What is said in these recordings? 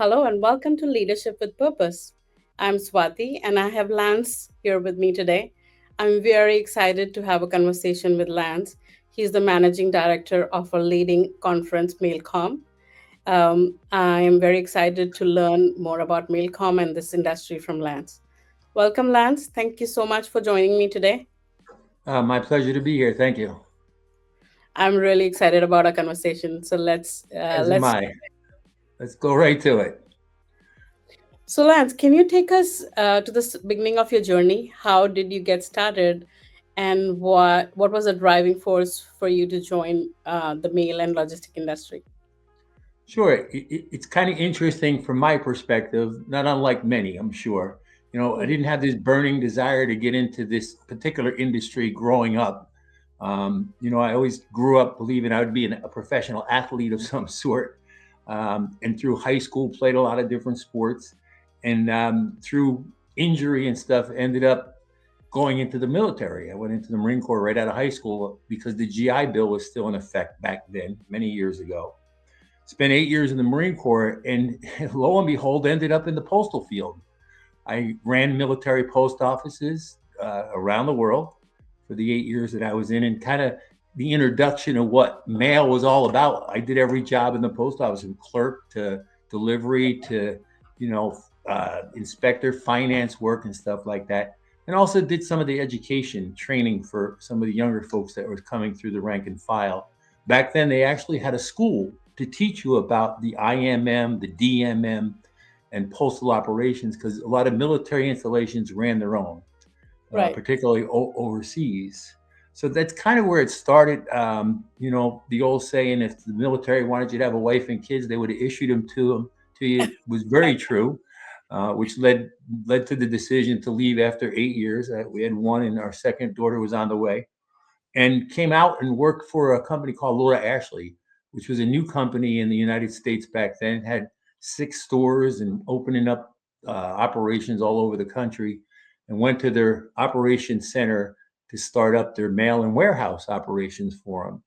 Hello and welcome to Leadership with Purpose. I'm Swati and I have Lance here with me today. I'm very excited to have a conversation with Lance. He's the managing director of a leading conference, MailCom. I am very excited to learn more about MailCom and this industry from Lance. Welcome, Lance. Thank you so much for joining me today. My pleasure to be here. Thank you. I'm really excited about our conversation. So As am let's. I. Let's go right to it. So, Lance, can you take us to the beginning of your journey? How did you get started, and what was the driving force for you to join the mail and logistic industry? Sure. It's kind of interesting from my perspective, not unlike many, I'm sure. I Mhm. didn't have this burning desire to get into this particular industry growing up. I always grew up believing I would be a professional athlete of some sort. And through high school, played a lot of different sports. And through injury and stuff, ended up going into the military. I went into the Marine Corps right out of high school because the GI Bill was still in effect back then, many years ago. Spent 8 years in the Marine Corps, and lo and behold, ended up in the postal field. I ran military post offices around the world for the 8 years that I was in, and kind of the introduction of what mail was all about. I did every job in the post office, from clerk to delivery to, inspector, finance work, and stuff like that. And also did some of the education training for some of the younger folks that were coming through the rank and file. Back then, they actually had a school to teach you about the IMM, the DMM, and postal operations, because a lot of military installations ran their own, Right. particularly overseas. So that's kind of where it started. The old saying, if the military wanted you to have a wife and kids, they would have issued them to you, was very true, which led to the decision to leave after 8 years. We had one, and our second daughter was on the way, and came out and worked for a company called Laura Ashley, which was a new company in the United States back then. It had 6 stores and opening up operations all over the country, and went to their operations center to start up their mail and warehouse operations for them.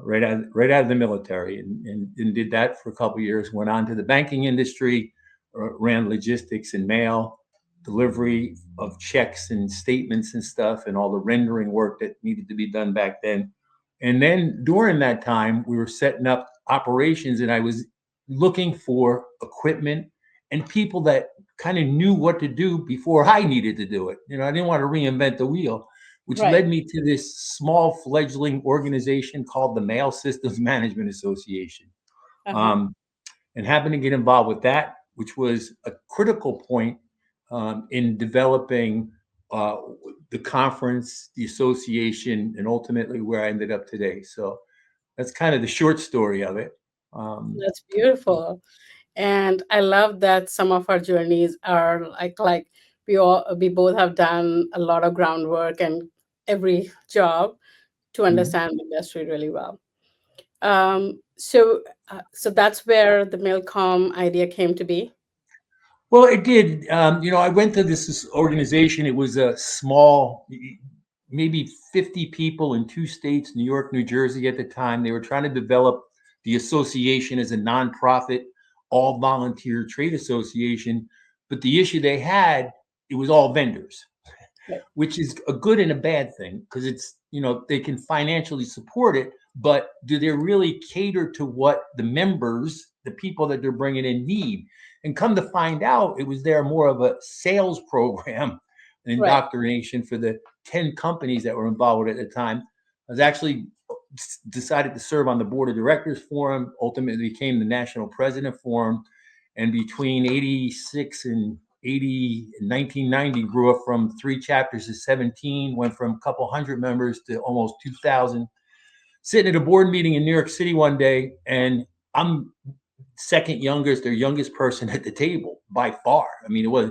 Right out of the military, and did that for a couple of years. Went on to the banking industry, ran logistics and mail delivery of checks and statements and stuff, and all the rendering work that needed to be done back then. And then during that time, we were setting up operations, and I was looking for equipment and people that kind of knew what to do before I needed to do it. I didn't want to reinvent the wheel, which Right. led me to this small fledgling organization called the Mail Systems Management Association. Uh-huh. Um, and happened to get involved with that, which was a critical point in developing uh, the conference, the association, and ultimately where I ended up today. So that's kind of the short story of it. Um, That's beautiful. And I love that some of our journeys are like we both have done a lot of groundwork and every job to mhm. understand the industry really well. So that's where the Milcom idea came to be. Well, it did. I went to this organization. It was a small, maybe 50 people in 2 states, New York, New Jersey at the time. They were trying to develop the association as a nonprofit, all volunteer trade association. But the issue they had, it was all vendors, Right. which is a good and a bad thing, because they can financially support it, but do they really cater to what the members, the people that they're bringing in, need? And come to find out, it was there more of a sales program, an Right. indoctrination for the 10 companies that were involved at the time. I was actually decided to serve on the board of directors for them, ultimately became the national president for them. And between 86 and 80 and 1990, grew up from 3 chapters to 17, went from a couple hundred members to almost 2,000. Sitting at a board meeting in New York City one day, and I'm second youngest or youngest person at the table by far. I mean, it was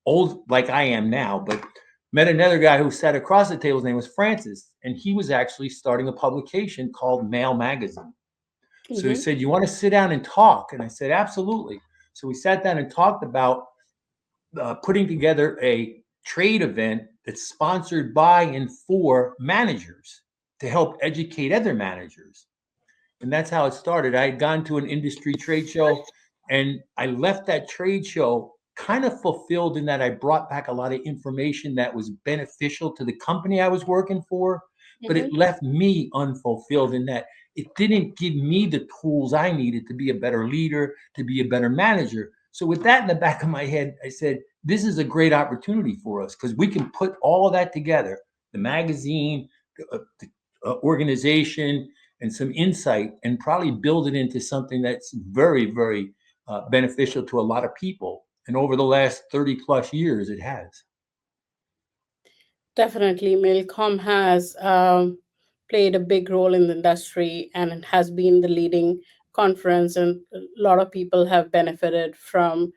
old like I am now, but met another guy who sat across the table. His name was Francis, and he was actually starting a publication called Mail Magazine. So he Mm-hmm. said, "You want to sit down and talk?" And I said, "Absolutely." So we sat down and talked about putting together a trade event that's sponsored by and for managers to help educate other managers. And that's how it started. I had gone to an industry trade show And I left that trade show kind of fulfilled in that I brought back a lot of information that was beneficial to the company I was working for, but Hmm. it left me unfulfilled in that it didn't give me the tools I needed to be a better leader, to be a better manager. So, with that in the back of my head, I said, this is a great opportunity for us because we can put all of that together, the magazine, the organization, and some insight, and probably build it into something that's very, very beneficial to a lot of people. And over the last 30 plus years, it has. Definitely, Mailcom has played a big role in the industry, and it has been the leading conference, and a lot of people have benefited from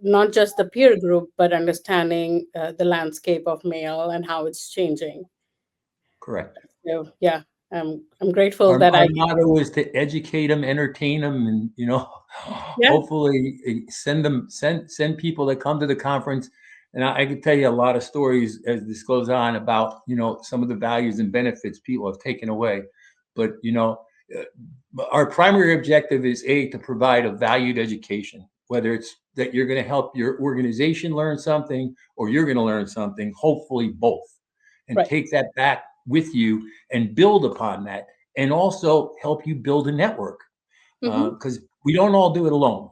not just the peer group, but understanding the landscape of mail and how it's changing. Correct. So, yeah, I'm grateful Our, that our I, motto is to educate them, entertain them, and yeah, hopefully send people that come to the conference. And I can tell you a lot of stories as this goes on about some of the values and benefits people have taken away. But our primary objective is to provide a valued education, whether it's that you're going to help your organization learn something or you're going to learn something, hopefully both, and right. take that back with you and build upon that, and also help you build a network Hmm. because we don't all do it alone.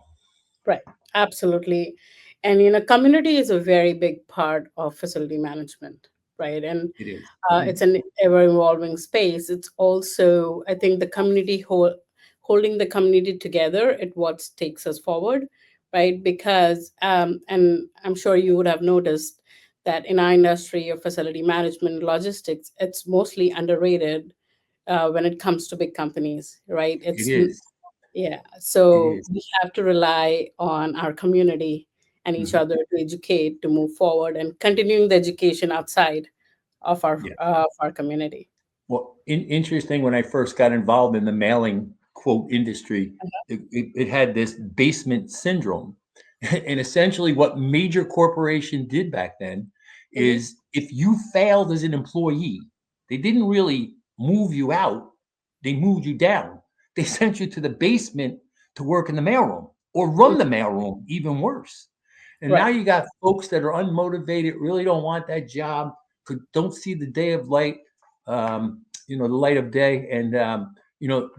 Right, absolutely. And community is a very big part of facility management, right? And It is. it's an ever evolving space. It's also, I think, the holding the community together. It what takes us forward, right? Because, and I'm sure you would have noticed that in our industry of facility management, logistics, it's mostly underrated when it comes to big companies, right? It is. Yeah, It so is. we have to rely on our community and each Mhm. other to educate, to move forward, and continuing the education outside Yes. of our community. Well, interesting. When I first got involved in the mailing quote industry, it had this basement syndrome, and essentially, what major corporation did back then Hmm. is if you failed as an employee, they didn't really move you out; they moved you down. They sent you to the basement to work in the mailroom or run the mailroom, even worse. And now Right, you got folks that are unmotivated, really don't want that job, don't see the day of light, the light of day, and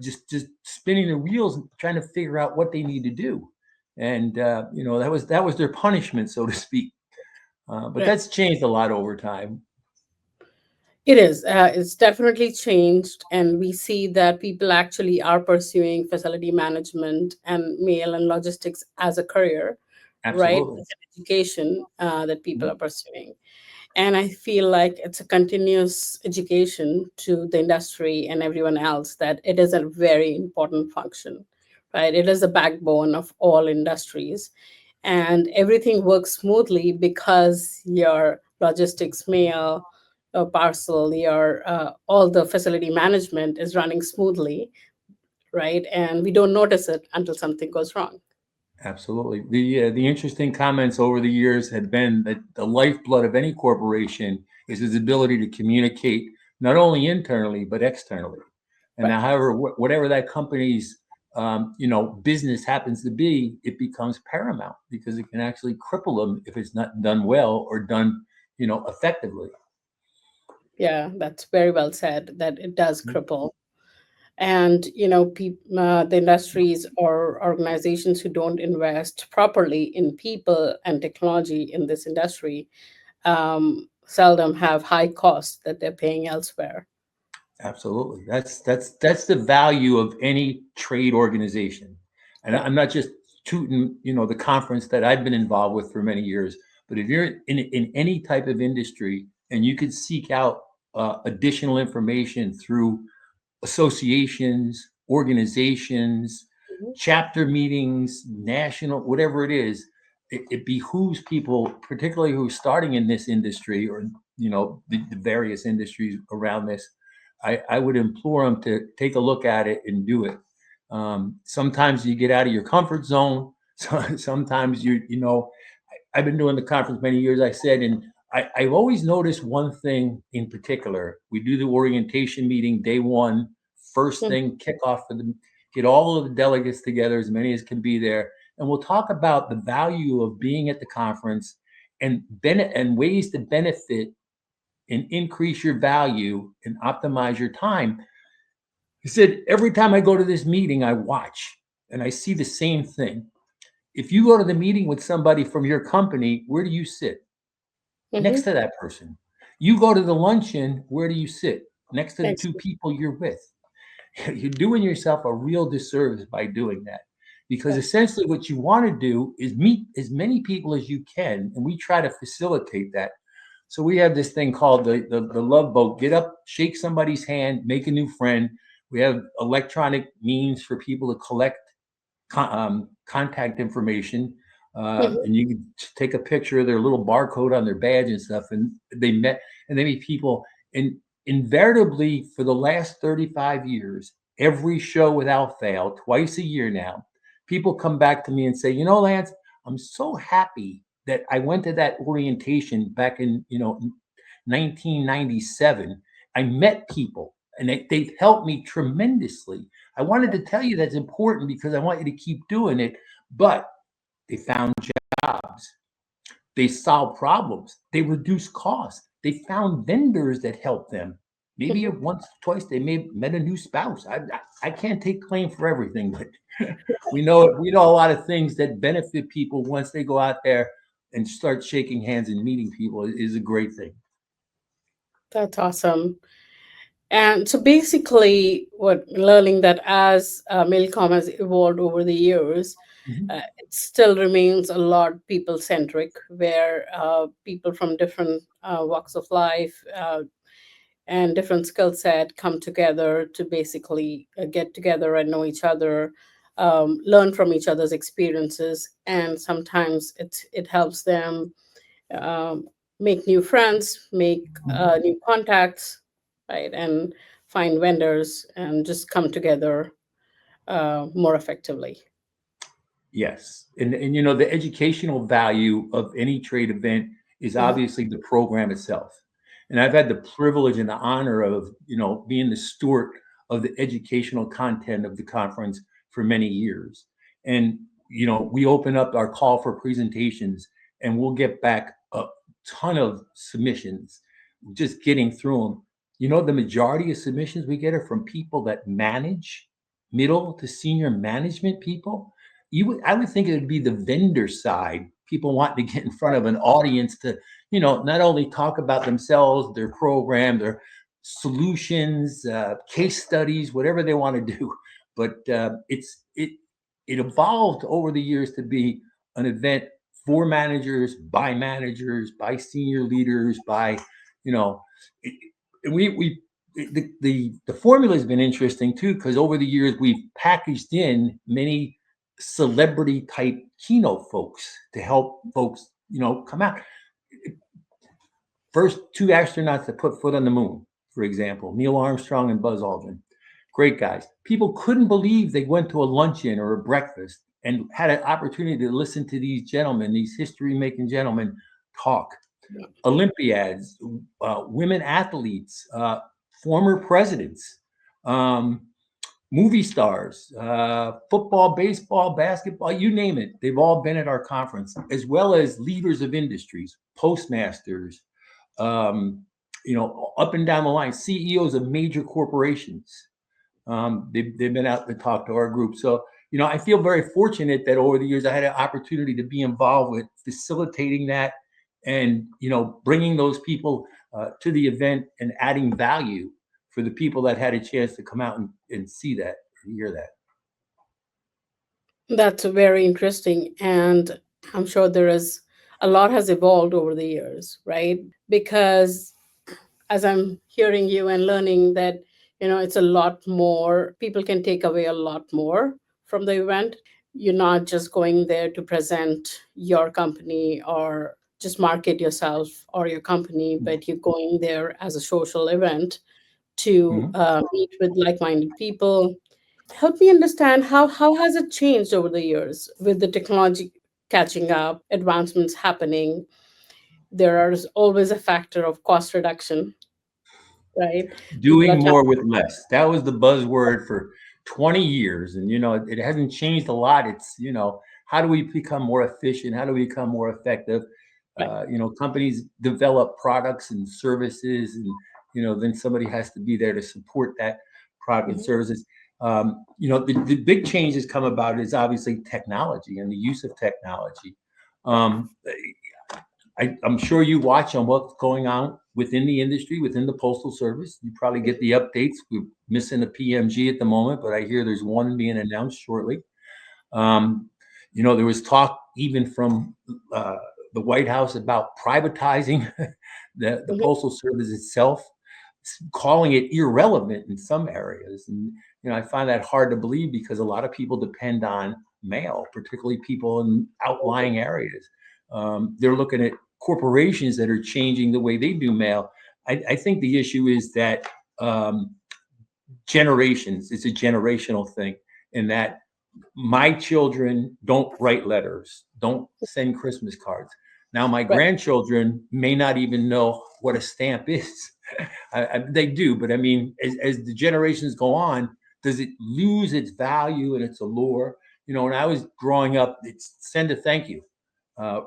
just spinning the wheels, trying to figure out what they need to do, and that was their punishment, so to speak. But right. that's changed a lot over time. It is. It's definitely changed, and we see that people actually are pursuing facility management and mail and logistics as a career, right? Absolutely. It's an education that people are Mhm. pursuing. And I feel like it's a continuous education to the industry and everyone else that it is a very important function, right? It is the backbone of all industries. And everything works smoothly because your logistics, mail, your parcel, your all the facility management is running smoothly, right? And we don't notice it until something goes wrong. Absolutely. The interesting comments over the years had been that the lifeblood of any corporation is its ability to communicate not only internally but externally. And Right. now, however, whatever that company's business happens to be, it becomes paramount because it can actually cripple them if it's not done well or done effectively. Yeah, that's very well said that it does cripple. And the industries or organizations who don't invest properly in people and technology in this industry seldom have high costs that they're paying elsewhere. Absolutely. That's the value of any trade organization. And Right. I'm not just tooting, the conference that I've been involved with for many years, but if you're in any type of industry and you could seek out additional information through associations, organizations, Mhm. chapter meetings, national, whatever it is, it behooves people, particularly who are starting in this industry or the various industries around this. I would implore them to take a look at it and do it. Sometimes you get out of your comfort zone. So sometimes I've been doing the conference many years, I said, and I've always noticed one thing in particular. We do the orientation meeting day one, first Mhm. thing, kickoff for the get all of the delegates together, as many as can be there. and we'll talk about the value of being at the conference and ways to benefit and increase your value and optimize your time. He said, every time I go to this meeting, I watch and I see the same thing. If you go to the meeting with somebody from your company, where do you sit? Next Mm-hmm. to that person. You go to the luncheon, where do you sit? Next to the Next. two people you're with. You're doing yourself a real disservice by doing that. Because Yeah. essentially, what you want to do is meet as many people as you can. And we try to facilitate that. So we have this thing called the love boat. Get up, shake somebody's hand, make a new friend. We have electronic means for people to collect contact information, Mm-hmm. and you can take a picture of their little barcode on their badge and stuff. And they meet people. And invariably, for the last 35 years, every show without fail, twice a year now, people come back to me and say, Lance, I'm so happy that I went to that orientation back in 1997. I met people and they've helped me tremendously. I wanted to tell you that's important because I want you to keep doing it. But they found jobs, they solved problems, they reduced costs, they found vendors that helped them. Maybe Mm-hmm. once, twice, they may have met a new spouse. I can't take claim for everything, but we know a lot of things that benefit people once they go out there and start shaking hands and meeting people is a great thing. That's awesome. And so basically, what learning that as Mailcom has evolved over the years, Mhm. it still remains a lot people centric, where people from different walks of life and different skill set come together to basically get together and know each other, learn from each other's experiences, and sometimes it helps them um, make new friends, make Mhm. new contacts, right, and find vendors and just come together more effectively. Yes. And the educational value of any trade event is Mhm. obviously the program itself. And I've had the privilege and the honor of, being the steward of the educational content of the conference for many years. And, we open up our call for presentations and we'll get back a ton of submissions, just getting through them. The majority of submissions we get are from people that manage middle to senior management people. I would think it would be the vendor side, people wanting to get in front of an audience to, not only talk about themselves, their program, their solutions, case studies, whatever they want to do. But it evolved over the years to be an event for managers, by senior leaders, by, you know, it, we the formula has been interesting too, because over the years we've packaged in many celebrity type keynote folks to help folks, come out. First two astronauts that put foot on the moon, for example, Neil Armstrong and Buzz Aldrin. Great guys. People couldn't believe they went to a luncheon or a breakfast and had an opportunity to listen to these gentlemen, these history making gentlemen, talk. Olympiads, women athletes, former presidents, um, movie stars, football, baseball, basketball, you name it. They've all been at our conference, as well as leaders of industries, postmasters, um, up and down the line, CEOs of major corporations. They've been out to talk to our group. So, I feel very fortunate that over the years I had an opportunity to be involved with facilitating that and, bringing those people to the event and adding value for the people that had a chance to come out and see that, or hear that. That's very interesting, and I'm sure there is a lot has evolved over the years, right? Because as I'm hearing you and learning that, it's a lot more, people can take away a lot more from the event. You're not just going there to present your company or just market yourself or your company, but you're going there as a social event to Mhm. meet with like-minded people. Help me understand how has it changed over the years with the technology catching up, advancements happening. There is always a factor of cost reduction, right? People are Doing more with less. That was the buzzword for 20 years, and it hasn't changed a lot. It's, how do we become more efficient? How do we become more effective? Right. Companies develop products and services, and then somebody has to be there to support that product and Hmm. services. The big changes come about is obviously technology and the use of technology. Right. um, I'm sure you watch on what's going on within the industry, within the Postal Service. You probably get the updates. We're missing a PMG at the moment, but I hear there's one being announced shortly. Um, there was talk even from uh, the White House about privatizing the Hmm. Postal Service itself, calling it irrelevant in some areas. And, I find that hard to believe because a lot of people depend on mail, particularly people in outlying areas. They're looking at corporations that are changing the way they do mail. I think the issue is that um, generations, it's a generational thing, in that my children don't write letters, don't send Christmas cards. Now, my Right. grandchildren may not even know what a stamp is. They do, but I mean, as the generations go on, does it lose its value and its allure? When I was growing up, it's send a thank you.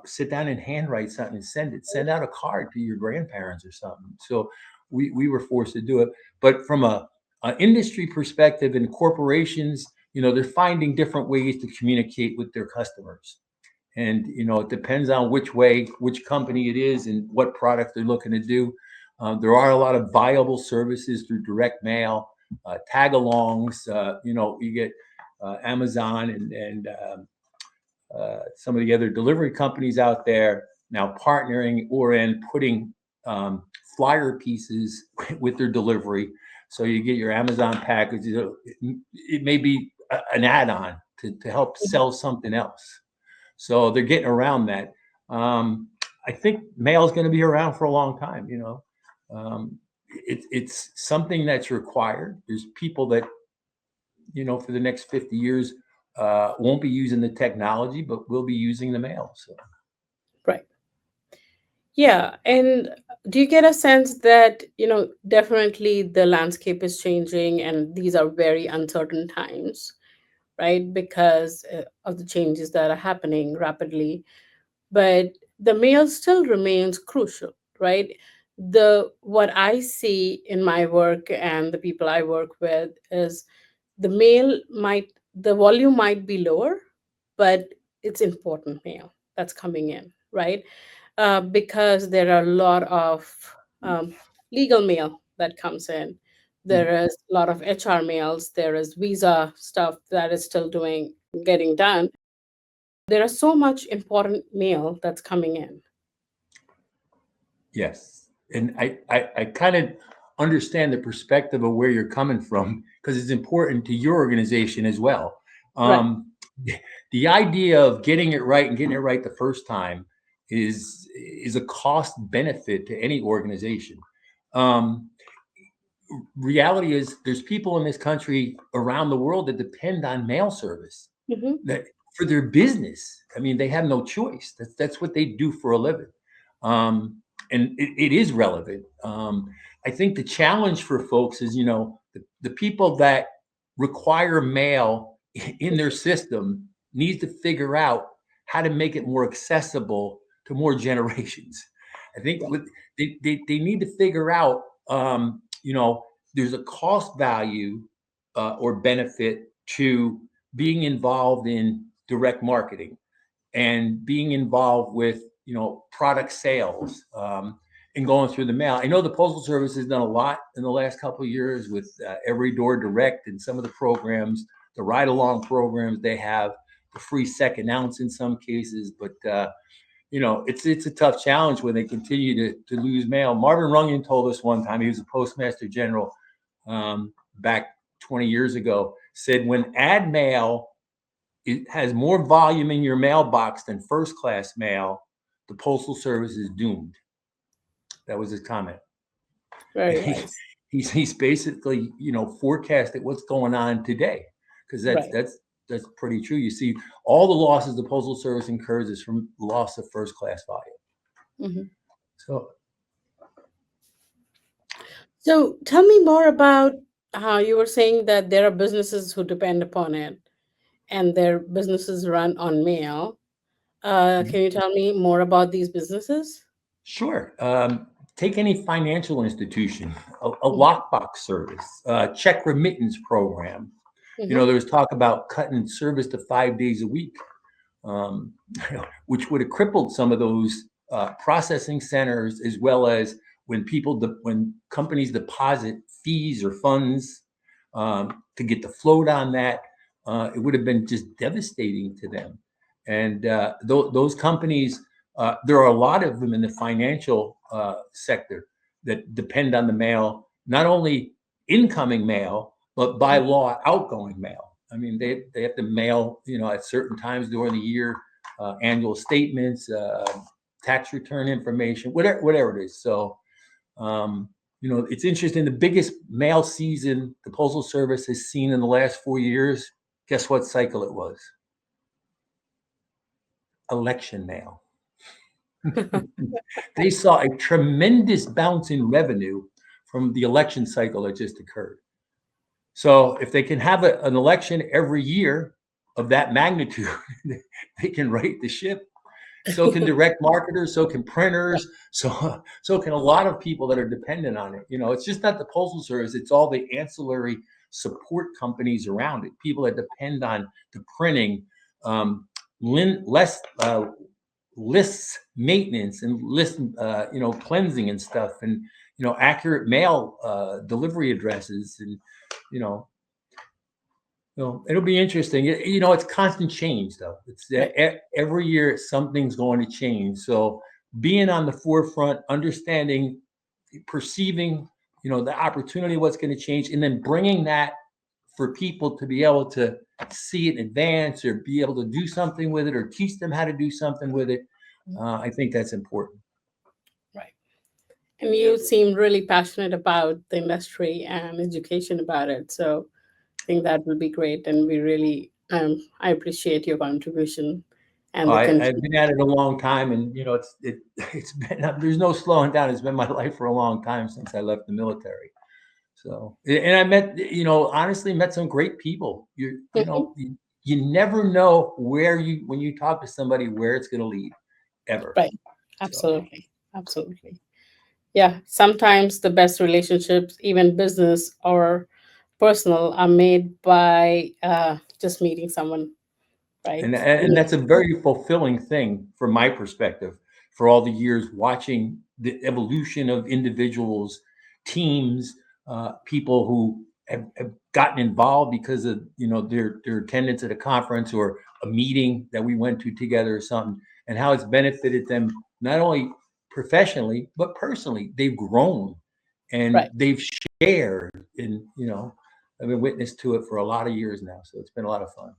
Sit down and handwrite something and send it. Send out a card to your grandparents or something. So we were forced to do it. But from a industry perspective and corporations, they're finding different ways to communicate with their customers. And it depends on which company it is and what product they're looking to do. There are a lot of viable services through direct mail, tag-alongs. You get Amazon and some of the other delivery companies out there now partnering or in putting um, flyer pieces with their delivery. So you get your Amazon package. It may be an add-on to help Mhm. sell something else. So they're getting around that. I think mail is going to be around for a long time. It's something that's required. There's people that for the next 50 years won't be using the technology, but will be using the mail. So Right. Yeah. And do you get a sense that, definitely the landscape is changing and these are very uncertain times, right? Because of the changes that are happening rapidly. But the mail still remains crucial, right? The what I see in my work and the people I work with is the volume might be lower, but it's important mail that's coming in, right? Because there are a lot of um, legal mail that comes in. There is a lot of HR mails. There is visa stuff that is still doing getting done. There are so much important mail that's coming in. yes, and I kind of understand the perspective of where you're coming from because it's important to your organization as well. Right. Um, the idea of getting it right and getting it right the first time is a cost benefit to any organization. Um, Reality is there's people in this country around the world that depend on mail service Hmm. that for their business. I mean, they have no choice. That's what they do for a living, and it is relevant. I think the challenge for folks is, the people that require mail in their system needs to figure out how to make it more accessible to more generations. I think Right. they need to figure out, there's a cost value or benefit to being involved in direct marketing and being involved with product sales, and going through the mail. I know the Postal Service has done a lot in the last couple of years with Every Door Direct and some of the programs, the ride along programs they have, the free second ounce in some cases. But it's a tough challenge when they continue to lose mail. Marvin Runyon told us one time, he was a postmaster general back 20 years ago, said when ad mail it has more volume in your mailbox than first class mail, the Postal Service is doomed. That was his comment. And Very wise. he's basically, forecasted what's going on today, because Right. that's pretty true. You see, all the losses the Postal Service incurs is from loss of first class volume. Hmm. So So tell me more about You were saying that there are businesses who depend upon it, and their businesses run on mail. Can you tell me more about these businesses? Sure. Take any financial institution, a Mhm. lockbox service, a check remittance program. Mhm. There was talk about cutting service to 5 days a week, um, which would have crippled some of those processing centers, as well as when companies deposit fees or funds to get the float on that, it would have been just devastating to them. And those companies, there are a lot of them in the financial sector that depend on the mail, not only incoming mail, but by Mhm. law, outgoing mail. I mean, they have to mail, at certain times during the year, annual statements, tax return information, whatever it is. So, it's interesting. The biggest mail season the Postal Service has seen in the last 4 years, guess what cycle it was? Election mail. They saw a tremendous bounce in revenue from the election cycle that just occurred. So if they can have an election every year of that magnitude, they can right the ship. So can direct marketers, so can printers, so can a lot of people that are dependent on it. It's just not the postal service; it's all the ancillary support companies around it. People that depend on the printing, um, less lists maintenance and list cleansing and stuff, and accurate mail delivery addresses, and you know it'll be interesting. It's constant change, though. It's Right. every year something's going to change. So being on the forefront, understanding, perceiving, the opportunity, what's going to change, and then bringing that for people to be able to see it in advance or be able to do something with it or teach them how to do something with it. I think that's important. Right. And you seem really passionate about the industry and education about it. So I think that will be great. And we really, I appreciate your contribution and the I've country. been at it a long time, and it's been there's no slowing down. It's been my life for a long time since I left the military. So, and I met, honestly, met some great people. Mhm. You never know when you talk to somebody, where it's going to lead, ever. Right. So, Absolutely. Absolutely. Yeah. Sometimes the best relationships, even business or personal, are made by just meeting someone, right? and that's a very fulfilling thing from my perspective, for all the years watching the evolution of individuals, teams, people who have gotten involved because of their attendance at a conference or a meeting that we went to together or something, and how it's benefited them not only professionally but personally. They've grown and Right. they've shared, and I've been witness to it for a lot of years now, so it's been a lot of fun.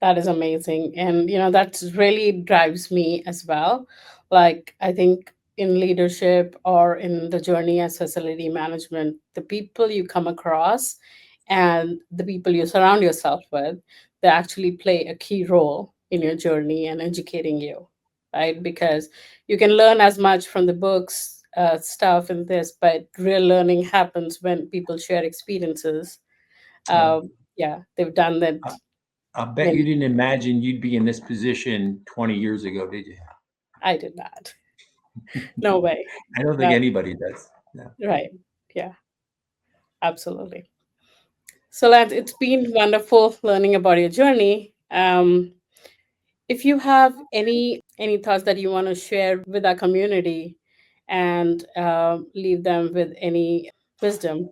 That is amazing. And, that really drives me as well. Like, I think in leadership or in the journey as facility management, the people you come across and the people you surround yourself with, they actually play a key role in your journey and educating you, right? Because you can learn as much from the books, stuff and this, but real learning happens when people share experiences. Well, Yeah, they've done that. I bet When you didn't imagine you'd be in this position 20 years ago, did you? I did not. No way. I don't think No, anybody does. No. right. Yeah, absolutely. So, Lance, it's been wonderful learning about your journey. If you have any thoughts that you want to share with our community and leave them with any wisdom,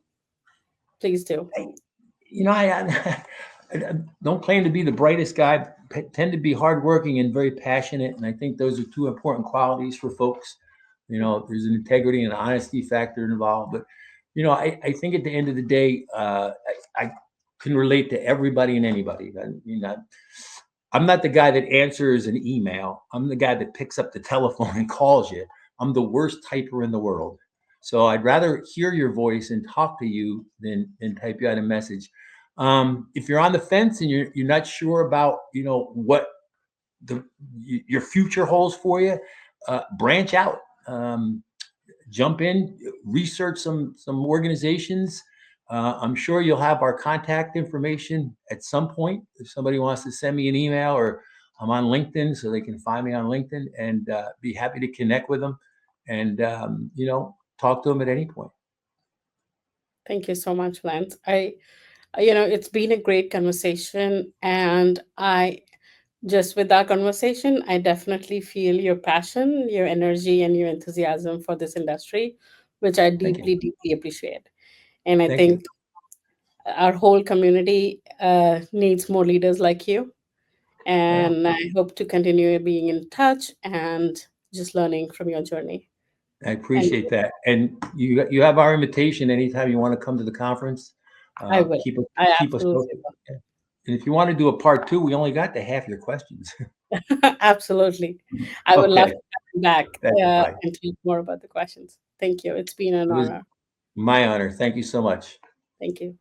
please do. I don't claim to be the brightest guy. Tend to be hardworking and very passionate, and I think those are two important qualities for folks. There's an integrity and an honesty factor involved, but I think at the end of the day, I can relate to everybody and anybody. I'm not the guy that answers an email. I'm the guy that picks up the telephone and calls you. I'm the worst typer in the world. So I'd rather hear your voice and talk to you than type you out a message. If you're on the fence and you're not sure about what the your future holds for you, branch out, jump in, research some organizations, I'm sure you'll have our contact information at some point if somebody wants to send me an email, or I'm on LinkedIn, so they can find me on LinkedIn, and be happy to connect with them and, talk to them at any point. Thank you so much, Lance. It's been a great conversation, and I just with our conversation, I definitely feel your passion, your energy, and your enthusiasm for this industry, which I Thank you. deeply, deeply appreciate. And I Thank you. think our whole community needs more leaders like you. Well, And I hope to continue being in touch and just learning from your journey. I And appreciate that. And you have our invitation anytime you want to come to the conference. I will. Keep us I keep us absolutely posted. Yeah. And if you want to do a part two, we only got to half your questions. will. Absolutely. I would love Okay, to come back that's fine. and talk more about the questions. Thank you. It's been an It was honor. my honor. Thank you so much. Thank you.